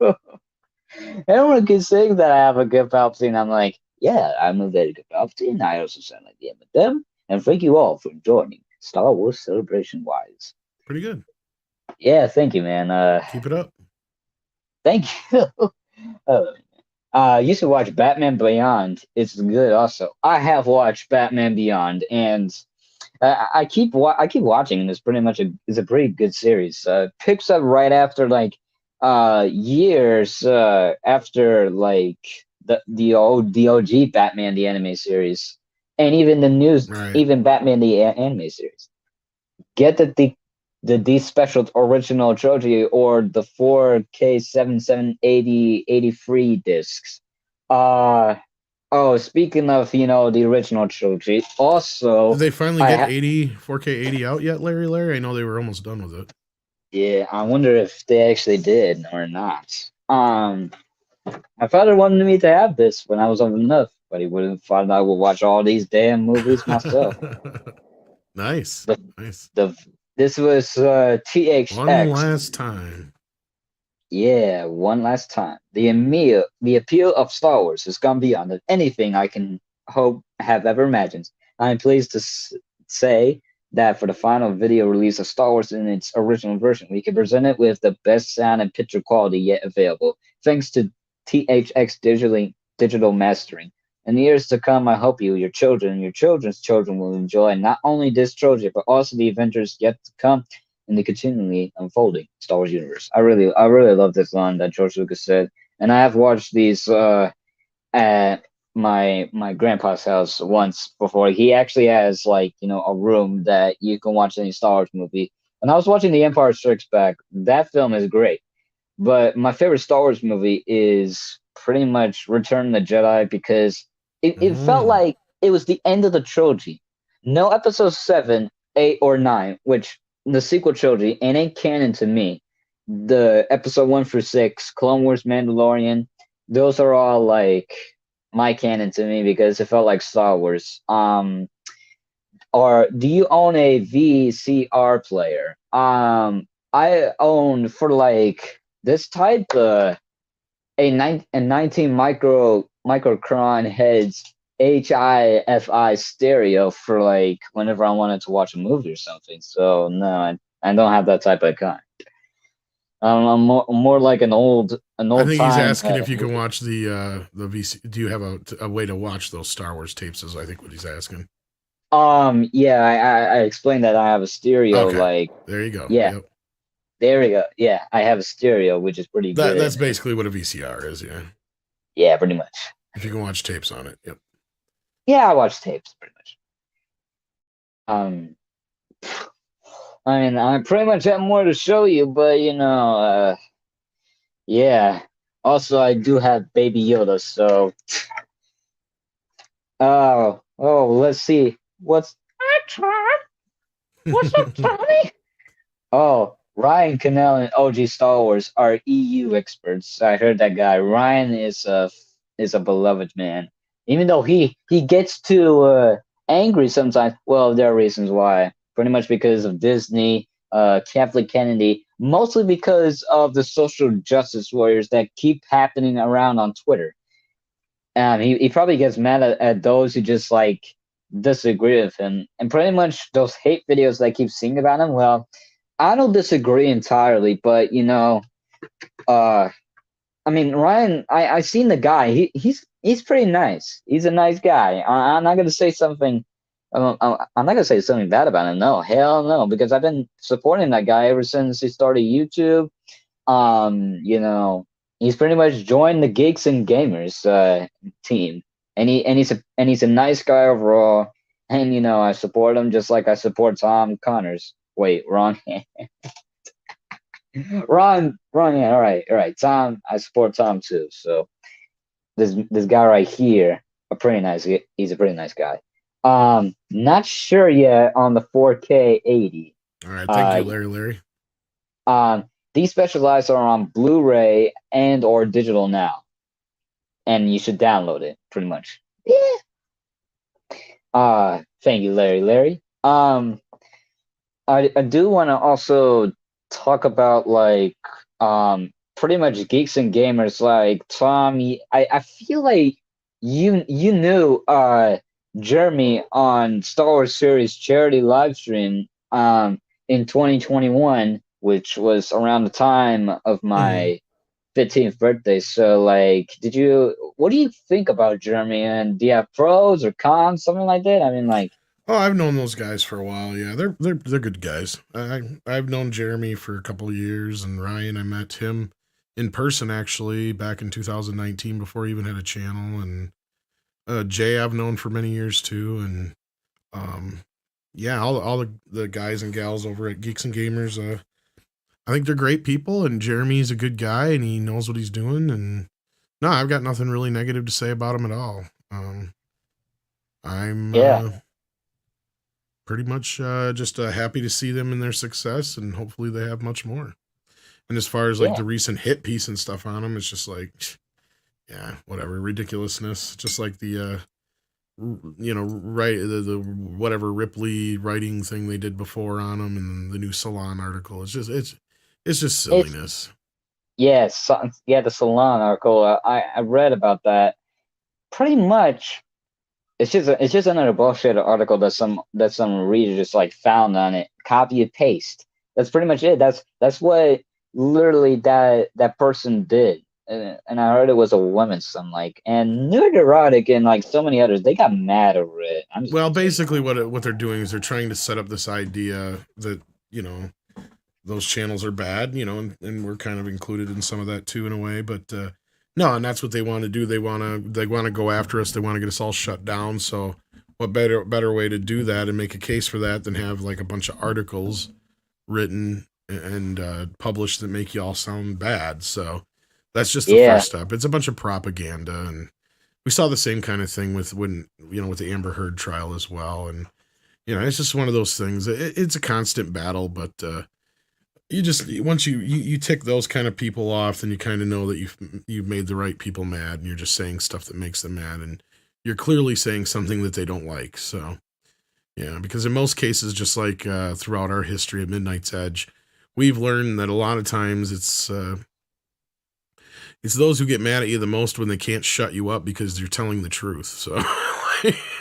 Everyone keeps saying that I have a good Palpatine. I'm like, yeah, I'm a very good Palpatine. I also sound like the them. And thank you all for joining Star Wars Celebration Wise. Pretty good. Yeah, thank you, man. Keep it up. Thank you. uh, you should watch Batman Beyond. It's good, also. I have watched Batman Beyond, and I keep watching, and it's pretty much a pretty good series. Picks up right after years after like the OG Batman the anime series, and even the news, Right. even Batman the anime series. Get the special original trilogy or the 4K 7780 discs. Uh oh, speaking of, the original trilogy, Did also they finally I get ha 4K 80 out yet, Larry? I know they were almost done with it. yeah, I wonder if they actually did or not. My father wanted me to have this when I was old enough, but he wouldn't thought I would watch all these damn movies myself. Nice. The Nice. the this was One THX. last time. Yeah, one last time. The appeal of Star Wars has gone beyond anything I can hope have ever imagined. I'm pleased to say that for the final video release of Star Wars in its original version, we can present it with the best sound and picture quality yet available, thanks to THX digital mastering. In the years to come, I hope you, your children, and your children's children will enjoy not only this trilogy, but also the adventures yet to come in the continually unfolding Star Wars universe. I really love this line that George Lucas said, and I have watched these at my grandpa's house once before. He actually has a room that you can watch any Star Wars movie. And I was watching The Empire Strikes Back. That film is great, but my favorite Star Wars movie is pretty much Return of the Jedi because it felt Mm. like it was the end of the trilogy. No episode 7, 8, or 9, which the sequel trilogy and ain't canon to me. The episode 1 through 6, Clone Wars, Mandalorian, those are all like my canon to me because it felt like Star Wars. Or do you own a VCR player? I own for like this type a 19 microcron heads HIFI stereo for like whenever I wanted to watch a movie or something. So no, I don't have that type of kind. I'm more like an I old think he's time asking if you can movie. watch the VC. Do you have a way to watch those Star Wars tapes? Is I think what he's asking. Yeah, I explained that I have a stereo. Okay, Like, there you go. yeah, Yep. there we go. Yeah, I have a stereo, which is pretty That's good. And basically what a VCR is. Yeah. yeah, pretty much. If you can watch tapes on it. Yep. Yeah, I watch tapes pretty much. Um, I mean, I pretty much have more to show you, but yeah. Also, I do have Baby Yoda, so let's see. Hi, Tom. What's up, Tommy? Oh, Ryan Cannell and OG Star Wars are EU experts. I heard that guy. Ryan is a beloved man, even though he gets too angry sometimes. Well, there are reasons why. Pretty much because of Disney, Catholic Kennedy, mostly because of the social justice warriors that keep happening around on Twitter. He probably gets mad at those who just like disagree with him, and pretty much those hate videos that I keep seeing about him. Well, I don't disagree entirely, but uh, I mean, Ryan, I seen the guy. He's pretty nice. He's a nice guy. I'm not gonna say something. I'm not gonna say something bad about him. No, hell no, because I've been supporting that guy ever since he started YouTube. He's pretty much joined the Geeks and Gamers team, and he's a nice guy overall. And I support him just like I support Tom Connors. Wait, wrong. Ron, yeah, all right. Tom, I support Tom too. So this guy right here, a pretty nice. He's a pretty nice guy. Not sure yet on the 4K 80. All right. Thank Uh, you, Larry. these specialized are on Blu-ray and or digital now. and you should download it. Pretty much. Yeah. Thank you, Larry. Larry. I do want to also talk about like pretty much geeks and gamers like Tom. I feel like you knew Jeremy on Star Wars series charity live stream in 2021, which was around the time of Hmm. my 15th birthday. So like, did you what do you think about Jeremy, and do you have pros or cons, something like that? I mean, like, Oh, I've known those guys for a while. Yeah, they're good guys. I've known Jeremy for a couple of years, and Ryan. I met him in person actually back in 2019 before he even had a channel. And Jay I've known for many years too. And um, yeah, all the guys and gals over at Geeks and Gamers. I think they're great people, and Jeremy's a good guy, and he knows what he's doing. And no, I've got nothing really negative to say about him at all. I'm yeah, pretty much just happy to see them in their success, and hopefully they have much more. And as far as like yeah, the recent hit piece and stuff on them, it's just like, yeah, whatever ridiculousness. Just like the right the whatever Ripley writing thing they did before on them, and the new Salon article. It's just it's silliness. yeah, yeah, the Salon article. I read about that. Pretty much, it's just another bullshit article that some reader just like found on it, copy and paste. That's pretty much it. That's what literally that person did. And I heard it was a woman's son, like, and Neurotic and like so many others. They got mad over it. I'm just Well, gonna tell you basically, what they're doing is they're trying to set up this idea that you know those channels are bad, and we're kind of included in some of that too in a way. But no, and that's what they want to do. They want to go after us. They want to get us all shut down. So what better way to do that and make a case for that than have like a bunch of articles written and published that make you all sound bad. So that's just the yeah, first step. It's a bunch of propaganda, and we saw the same kind of thing with when with the Amber Heard trial as well. And it's just one of those things. It's a constant battle, but you just once you tick those kind of people off, then you kind of know that you've made the right people mad, and you're just saying stuff that makes them mad, and you're clearly saying something that they don't like. So yeah, because in most cases, just like throughout our history at Midnight's Edge, we've learned that a lot of times it's those who get mad at you the most when they can't shut you up because you're telling the truth. So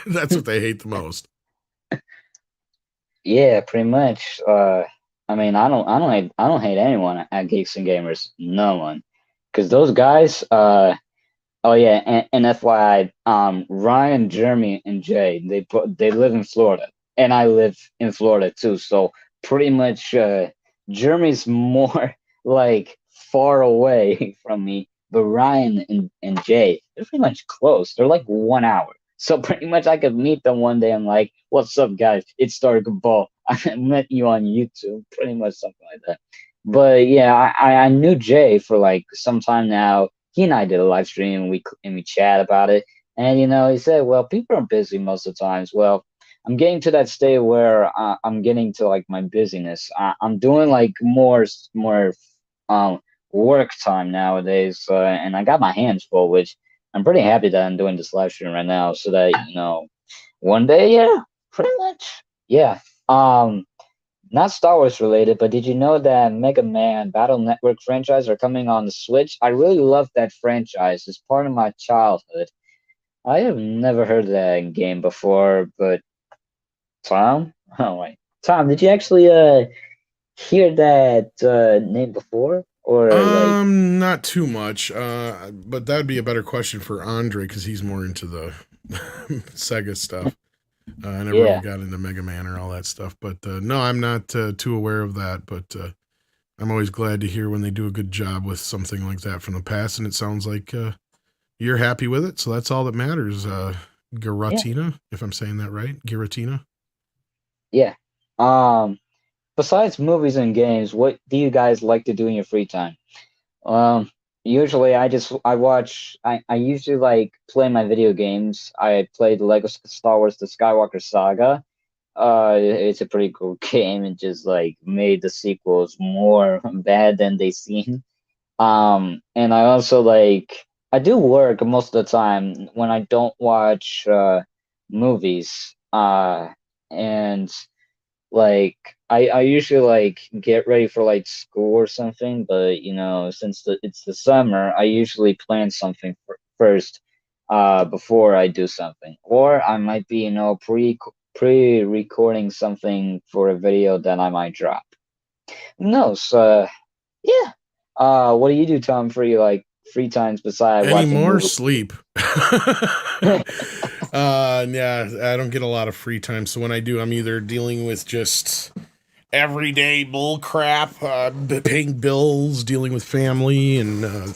that's what they hate the most. yeah, pretty much. I mean, I don't hate anyone at Geeks and Gamers. No one, because those guys. Oh yeah, and FYI, Ryan, Jeremy, and Jay, they live in Florida, and I live in Florida too. So pretty much, Jeremy's more like far away from me, but Ryan and Jay, they're pretty much close. They're like 1 hour. So pretty much, I could meet them one day. I'm like, "What's up, guys? It's Stark Ball. I met you on YouTube." Pretty much something like that. But yeah, I knew Jay for like some time now. He and I did a live stream, and we chat about it. And he said, "Well, people are busy most of the times." Well, I'm getting to that state where I'm getting to like my busyness. I'm doing like more um work time nowadays, and I got my hands full, which I'm pretty happy that I'm doing this live stream right now, so that one day, yeah, pretty much, yeah. Not Star Wars related, but did you know that Mega Man Battle Network franchise are coming on the Switch? I really love that franchise. It's part of my childhood. I have never heard of that game before, but Tom? Oh wait. Tom, did you actually hear that name before? Or like, Not too much. But that'd be a better question for Andre because he's more into the Sega stuff. I never really yeah, got into Mega Man or all that stuff. But no, I'm not too aware of that. But I'm always glad to hear when they do a good job with something like that from the past. And it sounds like you're happy with it. So that's all that matters. yeah, Giratina, if I'm saying that right. Giratina. yeah. Um, Besides movies and games, what do you guys like to do in your free time? Usually I usually like play my video games. I played Lego Star Wars The Skywalker Saga. It's a pretty cool game. It just like made the sequels more bad than they seem. And I also like I do work most of the time when I don't watch movies. And like I usually like get ready for like school or something, but since it's the summer, I usually plan something first before I do something. Or I might be, pre-recording something for a video that I might drop. No, so yeah. What do you do, Tom, for your like free times beside watching Anymore, movies? sleep. Yeah, I don't get a lot of free time. So when I do, I'm either dealing with just everyday bull crap, paying bills, dealing with family, and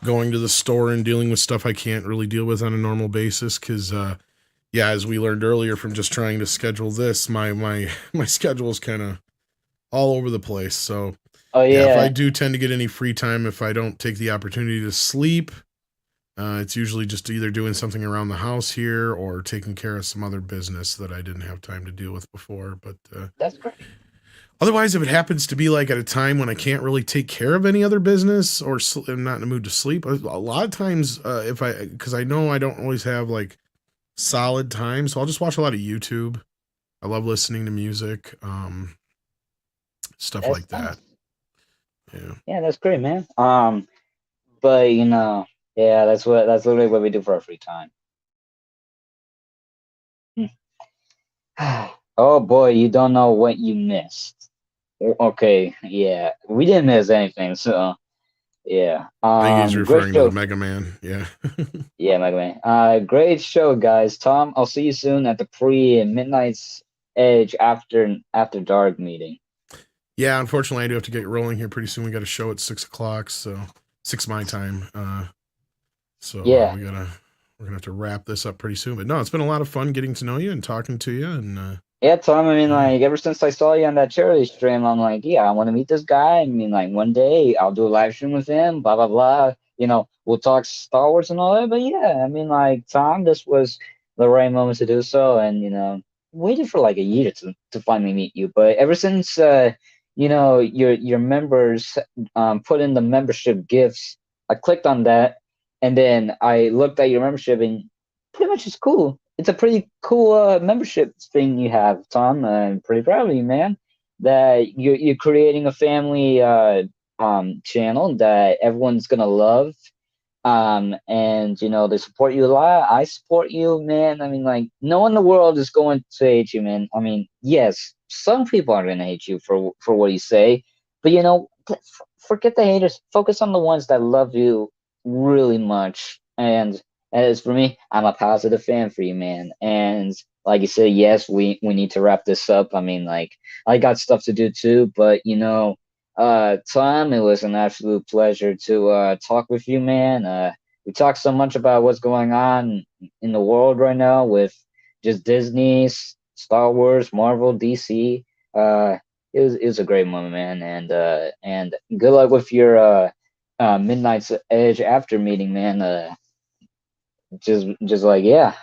going to the store and dealing with stuff I can't really deal with on a normal basis. Because yeah, as we learned earlier from just trying to schedule this, my schedule is kind of all over the place. So Oh yeah, if I yeah, do tend to get any free time, if I don't take the opportunity to sleep, it's usually just either doing something around the house here or taking care of some other business that I didn't have time to deal with before. But that's great. otherwise, if it happens to be like at a time when I can't really take care of any other business or I'm not in the mood to sleep, a lot of times, if because I know I don't always have like solid time, so I'll just watch a lot of YouTube. I love listening to music, stuff That's like nice. that. Yeah. Yeah, that's great, man. But yeah, that's literally what we do for our free time. Oh boy, you don't know what you missed. Okay, yeah, we didn't miss anything, so yeah. I think he's Great referring to the show. Mega Man. Yeah. Yeah, Mega Man. Great show, guys. Tom, I'll see you soon at the pre-Midnight's Edge after dark meeting. Yeah, unfortunately, I do have to get rolling here pretty soon. We got a show at 6 o'clock, so 6 my time. So Yeah. we're gonna have to wrap this up pretty soon. But no, it's been a lot of fun getting to know you and talking to you. And Yeah, Tom, I mean, yeah, like, ever since I saw you on that charity stream, I'm like, yeah, I want to meet this guy. I mean, like, one day I'll do a live stream with him, blah, blah, blah. We'll talk Star Wars and all that. But yeah, I mean, like, Tom, this was the right moment to do so. And, waited for like a year to finally meet you. But ever since, your members put in the membership gifts, I clicked on that. And then I looked at your membership and pretty much it's cool. It's a pretty cool membership thing you have, Tom. I'm pretty proud of you, man. That you're creating a family channel that everyone's gonna love. And they support you a lot. I support you, man. I mean, like, no one in the world is going to hate you, man. I mean, yes, some people are gonna hate you for what you say, but forget the haters. Focus on the ones that love you really much. And as for me, I'm a positive fan for you, man. And like you said, yes, we need to wrap this up. I mean, like, I got stuff to do too, but Tom, it was an absolute pleasure to talk with you, man. We talked so much about what's going on in the world right now with just Disney, Star Wars, Marvel, DC. It was a great moment, man, and good luck with your Midnight's Edge after meeting, man. Just like, yeah,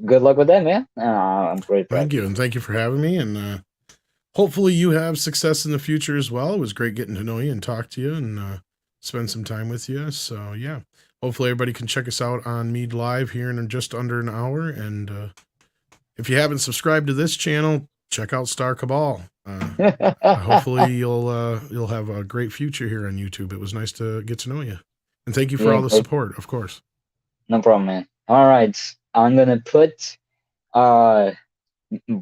good luck with that, man. I'm pretty proud thank of you, you. and thank you for having me. And hopefully, you have success in the future as well. It was great getting to know you and talk to you and spend some time with you. So yeah, hopefully everybody can check us out on Mead Live here in just under an hour. And if you haven't subscribed to this channel, check out Star Cabal. Hopefully you'll have a great future here on YouTube. It was nice to get to know you, and thank you for Yeah, all the great. support, of course. No problem, man. All right, I'm gonna put uh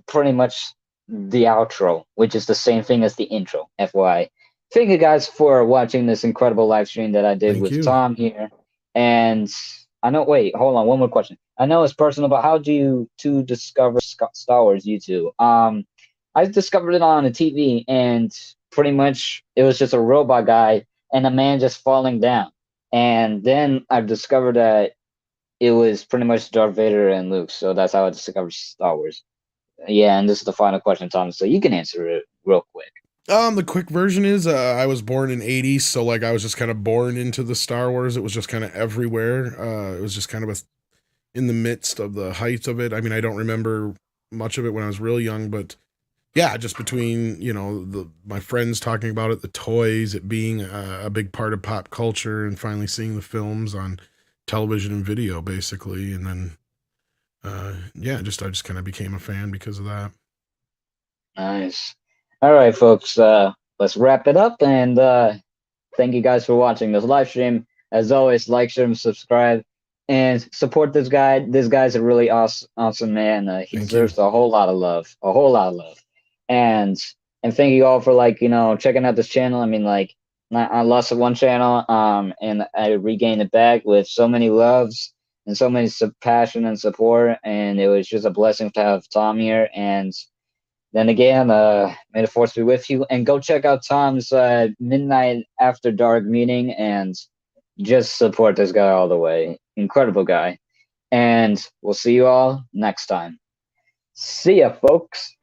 pretty much the outro, which is the same thing as the intro, FYI. Thank you guys for watching this incredible live stream that I did Thank with you. Tom here. And I know, wait, hold on, one more question. I know it's personal, but how do you two discover Star Wars, you two? I discovered it on a TV, and pretty much it was just a robot guy and a man just falling down. And then I discovered that it was pretty much Darth Vader and Luke. So that's how I discovered Star Wars. Yeah, and this is the final question, Tom. So you can answer it real quick. The quick version is I was born in '80s, so like I was just kind of born into the Star Wars. It was just kind of everywhere. It was just kind of in the midst of the height of it. I mean, I don't remember much of it when I was real young, but yeah, just between my friends talking about it, the toys, it being a big part of pop culture, and finally seeing the films on television and video, basically. And then, yeah, just I just kind of became a fan because of that. Nice. All right, folks. Let's wrap it up, and thank you guys for watching this live stream. As always, like, share, and subscribe, and support this guy. This guy's a really awesome man. He Thank you. deserves a whole lot of love, a whole lot of love. And and thank you all for, like, checking out this channel. I mean, like, I lost one channel, and I regained it back with so many loves and so many passion and support, and it was just a blessing to have Tom here. And then again, may the force be with you. And go check out Tom's Midnight After Dark meeting and just support this guy all the way. Incredible guy. And we'll see you all next time. See ya, folks.